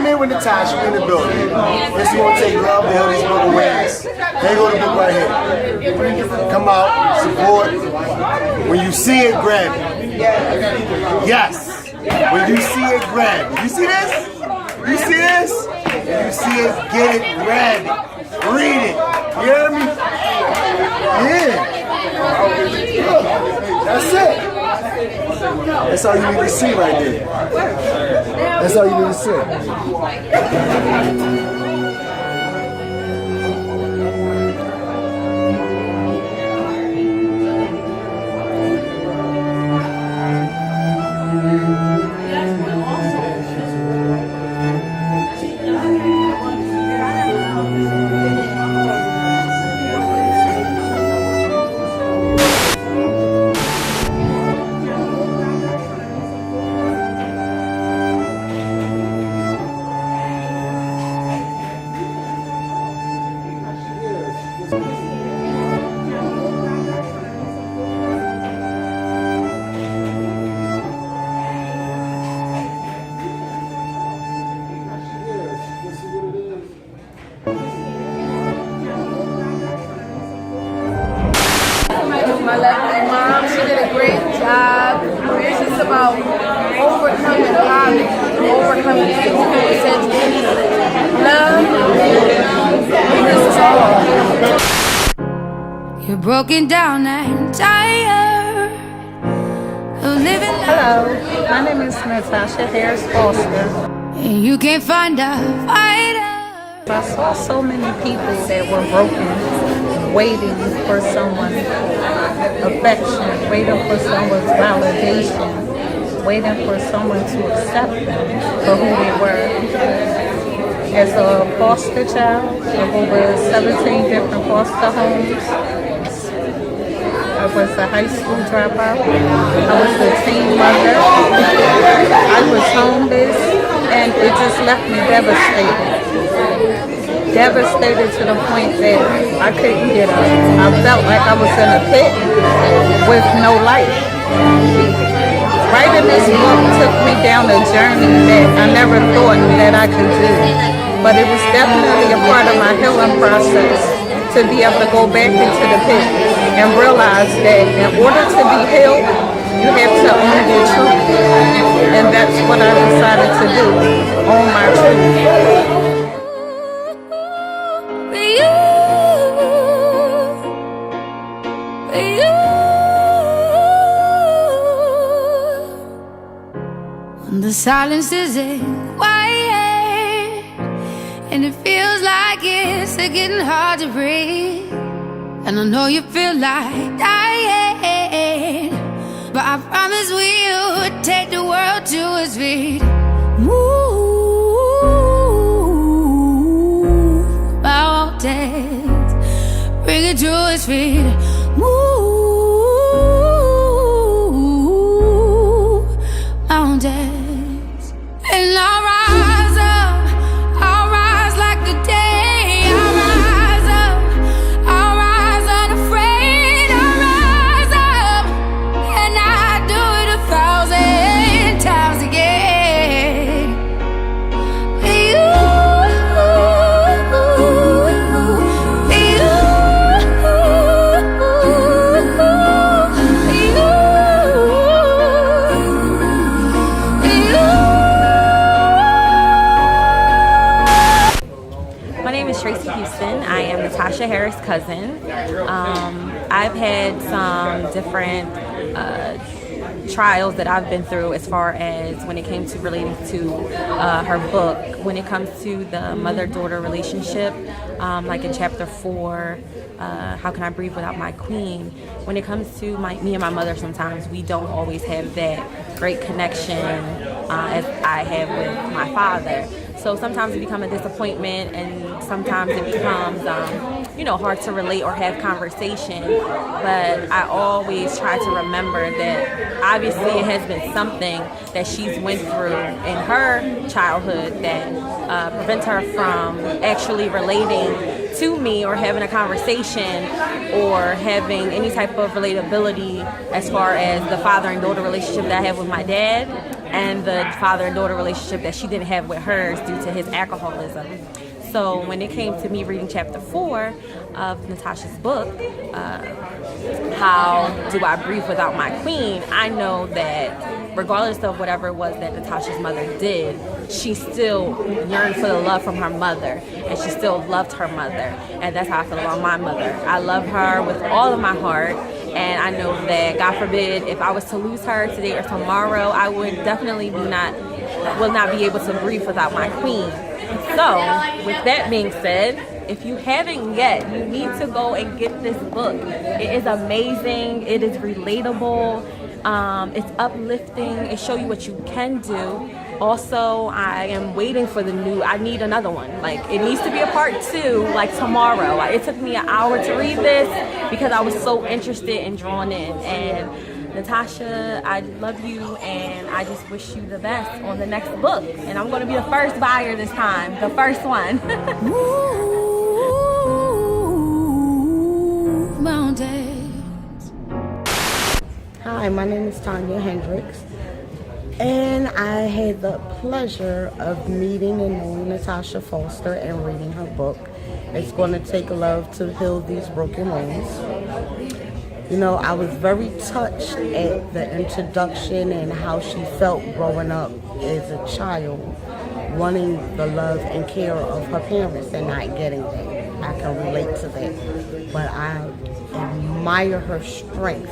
in with Natasha. We in the building. This is gonna take love to heal these book awareness. There you go, the book right here. Come out, support. When you see it, grab it. Yes. When you see it, grab it. You see this? You see this? When you see it, get it, grab it. Read it. You hear me? Yeah. That's it. That's all you need to see right there. That's all you need to see. My mom, she did a great job. It's just about overcoming poverty, overcoming education, love, this is all. You're broken down and tired of living. Hello, my name is Natasha Harris-Foster. And you can't find a fighter. I saw so many people that were broken, waiting for someone's affection, waiting for someone's validation, waiting for someone to accept them for who they were. As a foster child of over 17 different foster homes, I was a high school dropout, I was a teen mother, I was homeless, and it just left me devastated. Devastated to the point that I couldn't get up. I felt like I was in a pit with no life. Writing this book took me down a journey that I never thought that I could do. But it was definitely a part of my healing process to be able to go back into the pit and realize that in order to be healed, you have to own your truth. And that's what I decided to do, own my truth. The silence isn't quiet, and it feels like it's getting hard to breathe. And I know you feel like dying, but I promise we'll take the world to its feet. Move mountains, bring it to its feet. Move mountains. And I'll rise up, I'll rise like the day. I'll rise up, I'll rise unafraid. I'll rise up, and I'll do it 1,000 times again. I am Natasha Harris' cousin. I've had some different trials that I've been through as far as when it came to relating to her book. When it comes to the mother-daughter relationship, like in chapter 4, How Can I Breathe Without My Queen? When it comes to me and my mother, sometimes we don't always have that great connection as I have with my father. So sometimes it becomes a disappointment, and sometimes it becomes, hard to relate or have conversation. But I always try to remember that obviously it has been something that she's went through in her childhood that prevents her from actually relating to me or having a conversation or having any type of relatability as far as the father and daughter relationship that I have with my dad. and the father and daughter relationship that she didn't have with hers due to his alcoholism. So when it came to me reading chapter 4 of Natasha's book, How Do I Breathe Without My Queen, I know that regardless of whatever it was that Natasha's mother did, she still yearned for the love from her mother, and she still loved her mother. And that's how I feel about my mother. I love her with all of my heart, and I know that, God forbid, if I was to lose her today or tomorrow, I would definitely will not be able to breathe without my queen. So, with that being said, if you haven't yet, you need to go and get this book. It is amazing. It is relatable. It's uplifting. It shows you what you can do. Also, I am waiting for I need another one. Like, it needs to be a part 2, like tomorrow. It took me an hour to read this because I was so interested and drawn in. And Natasha, I love you, and I just wish you the best on the next book. And I'm going to be the first buyer this time, the first one. Move mountains. Hi, my name is Tanya Hendricks, and I had the pleasure of meeting and knowing Natasha Foster and reading her book. It's going to take love to heal these broken wings. You know, I was very touched at the introduction and how she felt growing up as a child, wanting the love and care of her parents and not getting that. I can relate to that. But I admire her strength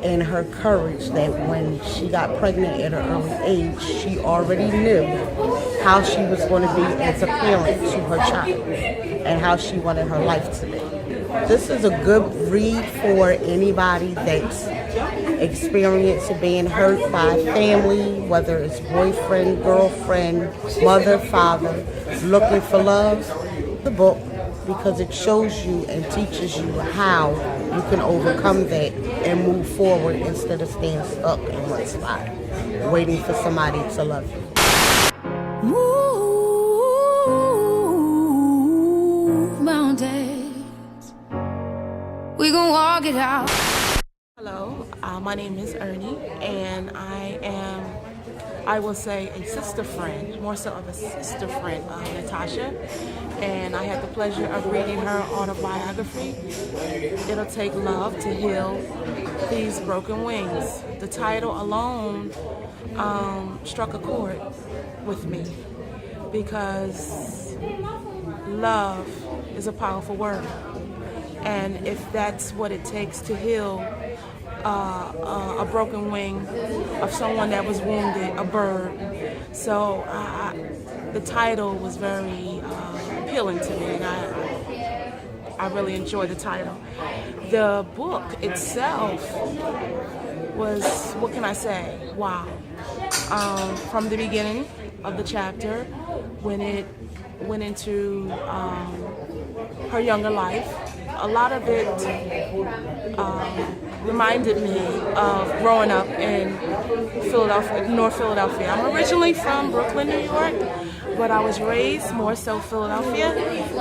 and her courage that when she got pregnant at an early age, she already knew how she was going to be as a parent to her child and how she wanted her life to be. This is a good read for anybody that's experienced being hurt by family, whether it's boyfriend, girlfriend, mother, father, looking for love. The book, because it shows you and teaches you how you can overcome that and move forward instead of staying stuck in one spot, waiting for somebody to love you. Move mountains. We gon' walk it out. Hello, my name is Ernie, and I am, I will say, a sister friend, more so of a sister friend of Natasha, and I had the pleasure of reading her autobiography, It'll Take Love to Heal These Broken Wings. The title alone struck a chord with me because love is a powerful word. And if that's what it takes to heal a broken wing of someone that was wounded, a bird. So the title was very appealing to me, and I really enjoyed the title. The book itself was, what can I say? Wow. From the beginning of the chapter, when it went into her younger life, a lot of it reminded me of growing up in Philadelphia, North Philadelphia. I'm originally from Brooklyn, New York, but I was raised more so Philadelphia,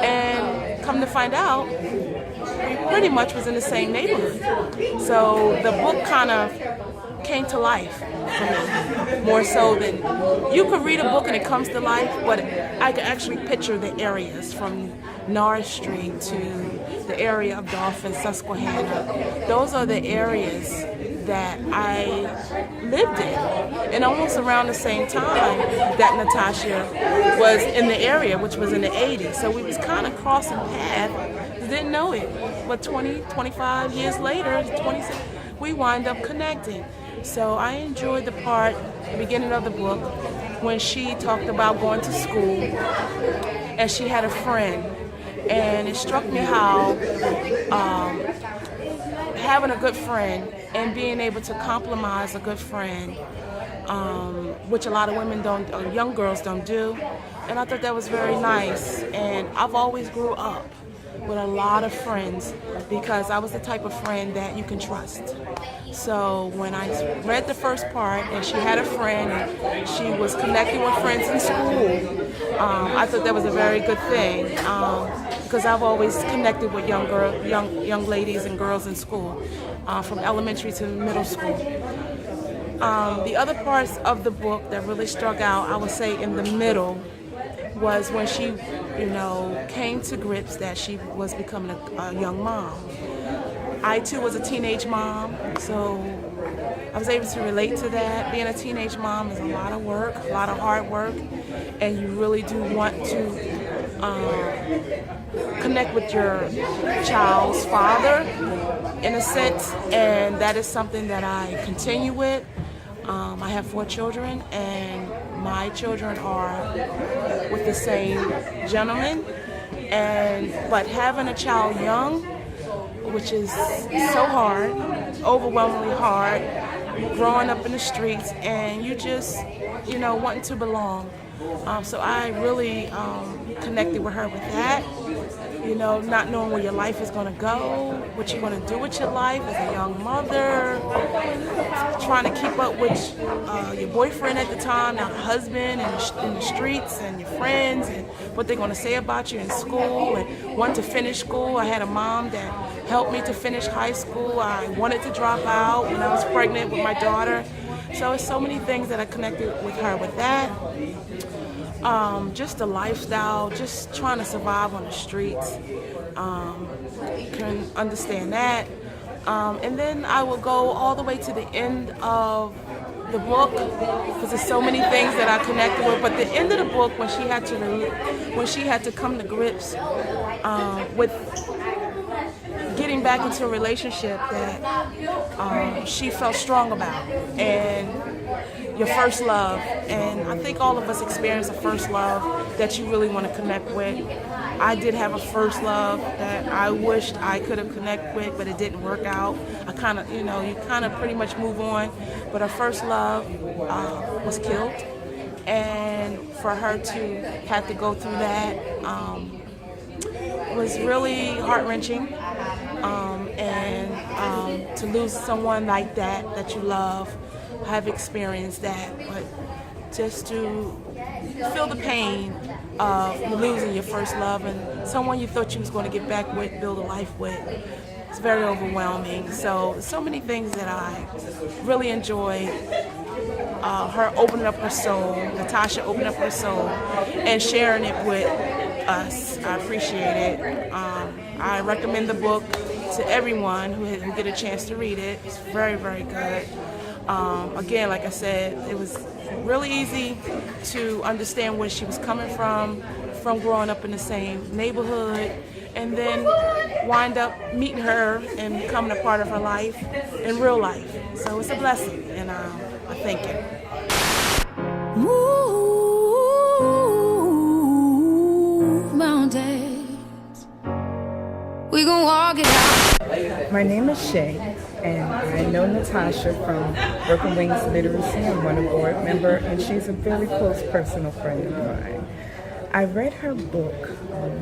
and come to find out, we pretty much was in the same neighborhood. So the book kind of came to life for me, more so than you could read a book and it comes to life, but I could actually picture the areas from Norris Street to the area of Dolphin, Susquehanna. Those are the areas that I lived in, and almost around the same time that Natasha was in the area, which was in the 80s. So we was kind of crossing paths, didn't know it, but 25 years later, 26, we wind up connecting. So I enjoyed the part, the beginning of the book, when she talked about going to school and she had a friend. And it struck me how having a good friend and being able to compromise a good friend, which a lot of women don't, or young girls don't do. And I thought that was very nice. And I've always grew up with a lot of friends because I was the type of friend that you can trust. So when I read the first part and she had a friend and she was connecting with friends in school, I thought that was a very good thing because I've always connected with young ladies and girls in school, from elementary to middle school. The other parts of the book that really struck out, I would say in the middle, was when she, came to grips that she was becoming a young mom. I too was a teenage mom, so I was able to relate to that. Being a teenage mom is a lot of work, a lot of hard work, and you really do want to connect with your child's father in a sense, and that is something that I continue with. I have 4 children, and my children are with the same gentleman, but having a child young, which is so hard, overwhelmingly hard, growing up in the streets, and you just, wanting to belong. So I really connected with her with that. Not knowing where your life is going to go, what you're going to do with your life as a young mother, trying to keep up with your boyfriend at the time, now husband, in the streets, and your friends, and what they're going to say about you in school, and want to finish school. I had a mom that helped me to finish high school. I wanted to drop out when I was pregnant with my daughter. So it's so many things that I connected with her with that. Just the lifestyle, just trying to survive on the streets. Can understand that. And then I will go all the way to the end of the book, because there's so many things that I connected with. But the end of the book, when she had to come to grips with getting back into a relationship that she felt strong about, and your first love. And I think all of us experience a first love that you really want to connect with. I did have a first love that I wished I could have connected with, but it didn't work out. I kind of, you kind of pretty much move on. But her first love was killed. And for her to have to go through that was really heart-wrenching. And to lose someone like that you love, have experienced that, but just to feel the pain of losing your first love and someone you thought you was going to get back with, build a life with, it's very overwhelming. So many things that I really enjoyed. Her opening up her soul, Natasha opening up her soul, and sharing it with us. I appreciate it. I recommend the book to everyone who get a chance to read it. It's very, very good. Again, like I said, it was really easy to understand where she was coming from growing up in the same neighborhood, and then wind up meeting her and becoming a part of her life in real life. So it's a blessing, and I thank you. Move mountains, we gon' walk it out. My name is Shay, and I know Natasha from Broken Wings Literacy. I'm one board member, and she's a very close personal friend of mine. I read her book,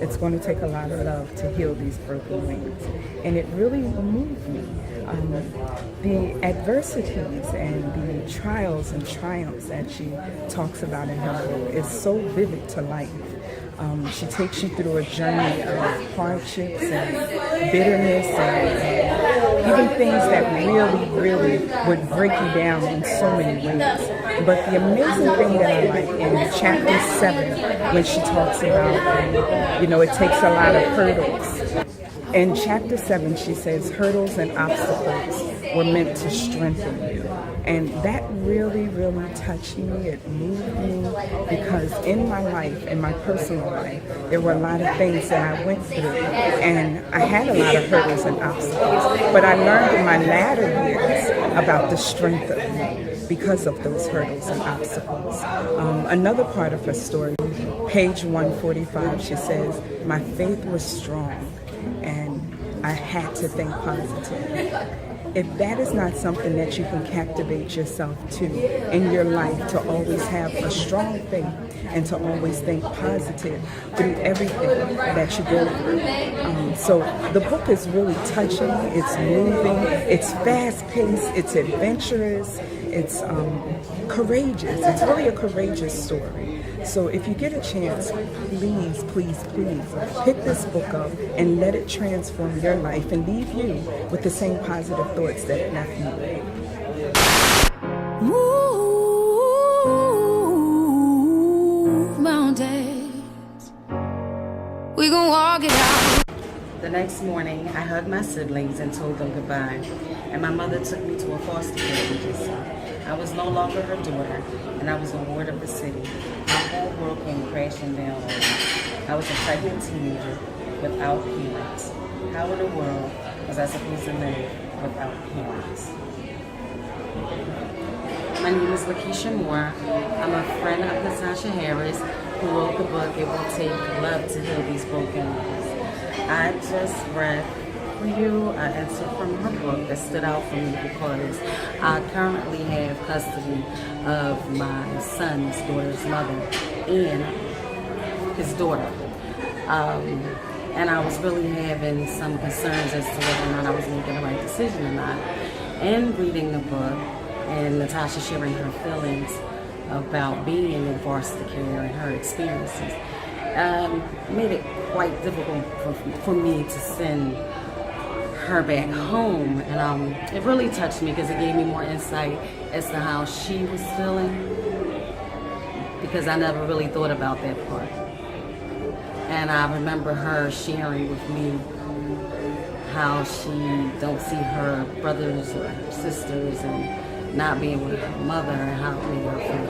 It's Going to Take a Lot of Love to Heal These Broken Wings, and it really moved me. The adversities and the trials and triumphs that she talks about in her book is so vivid to life. She takes you through a journey of hardships and bitterness and even things that really would break you down in so many ways. But the amazing thing that I like in chapter 7, when she talks about, it takes a lot of hurdles. In chapter 7, she says, hurdles and obstacles were meant to strengthen you. And that really touched me. It moved me because in my life, in my personal life, there were a lot of things that I went through. And I had a lot of hurdles and obstacles. But I learned in my latter years about the strength of me because of those hurdles and obstacles. Another part of her story, page 145, she says, my faith was strong and I had to think positive. If that is not something that you can captivate yourself to in your life, to always have a strong faith and to always think positive through everything that you go through. So the book is really touching, it's moving, it's fast-paced, it's adventurous, it's courageous. It's really a courageous story. So if you get a chance, please pick this book up and let it transform your life and leave you with the same positive thoughts that it left you with. Move mountains. We gon' walk it out. The next morning, I hugged my siblings and told them goodbye, and my mother took me to a foster care agency. I was no longer her daughter, and I was a ward of the city. My whole world came crashing down on me. I was a pregnant teenager without parents. How in the world was I supposed to live without parents? My name is Lakeisha Moore. I'm a friend of Natasha Harris, who wrote the book, It Will Take Love to Heal These Broken Lives. I just read for you an excerpt from her book that stood out for me because I currently have custody of my son's daughter's mother and his daughter. And I was really having some concerns as to whether or not I was making the right decision or not. And reading the book and Natasha sharing her feelings about being in foster care and her experiences, made it quite difficult for me to send her back home. And it really touched me because it gave me more insight as to how she was feeling, because I never really thought about that part. And I remember her sharing with me how she don't see her brothers or her sisters and not being with her mother and how it made her feel.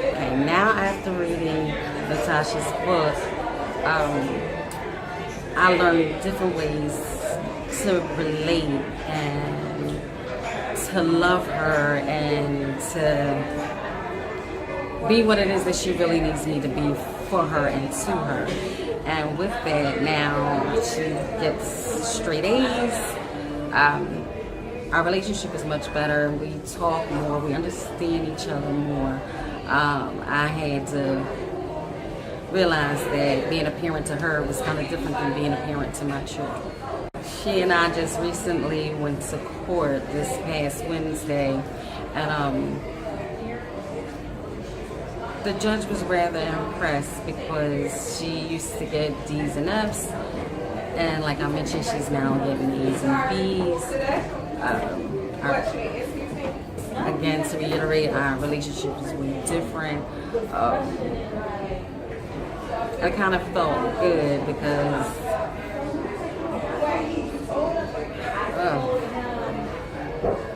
Okay, now after reading Natasha's book, I learned different ways to relate and to love her and to be what it is that she really needs me to be for her and to her. And with that, now she gets straight A's. Our relationship is much better. We talk more. We understand each other more. I had to realize that being a parent to her was kind of different than being a parent to my children. She and I just recently went to court this past Wednesday, and the judge was rather impressed because she used to get D's and F's, and like I mentioned, she's now getting A's and B's. Again, to reiterate, our relationship is way different. I kind of felt good because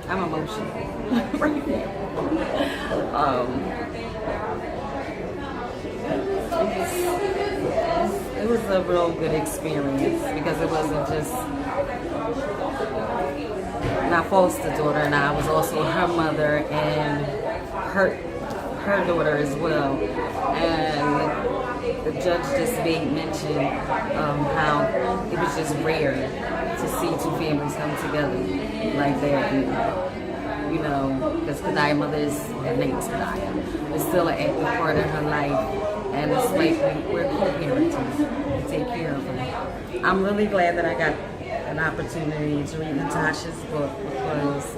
I'm emotional right now. It was a real good experience because it wasn't just my foster daughter and I was also her mother and her daughter as well. And the judge just made mention how it was just rare to see two families come together like that. And, you know, because Kadaya's mother her name is Kadaya, is still an active part of her life. And it's like we're co-parenting. We take care of her. I'm really glad that I got an opportunity to read Natasha's book because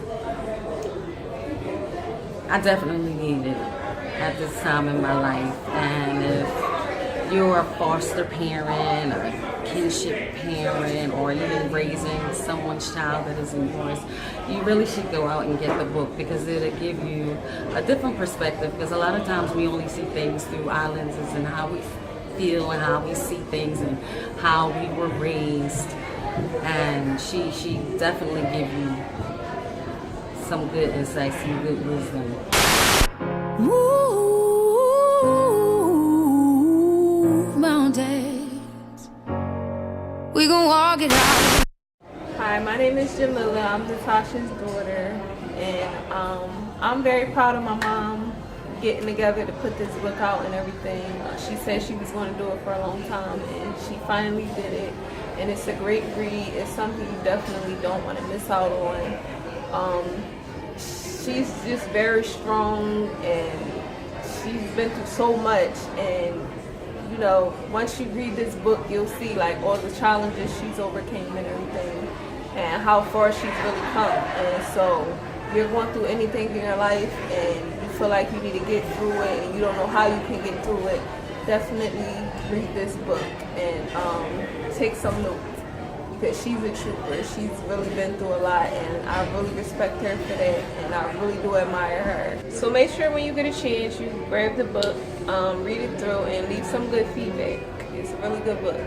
I definitely needed it at this time in my life. And if you're a foster parent or a kinship parent or even raising someone's child that isn't yours, you really should go out and get the book because it'll give you a different perspective, because a lot of times we only see things through our lenses and how we feel and how we see things and how we were raised. And she definitely give you some good insight, some good wisdom. Move mountains. We gon' walk it out. Hi, my name is Jamila. I'm Natasha's daughter, and I'm very proud of my mom getting together to put this book out and everything. She said she was going to do it for a long time, and she finally did it. And it's a great read. It's something you definitely don't want to miss out on. She's just very strong, and she's been through so much. And you know, once you read this book, you'll see like all the challenges she's overcame and everything, and how far she's really come. And so, if you're going through anything in your life, and you feel like you need to get through it, and you don't know how you can get through it, definitely read this book and take some notes. because she's a trooper. She's really been through a lot, and I really respect her for that, and I really do admire her. So make sure when you get a chance, you grab the book, read it through, and leave some good feedback. It's a really good book.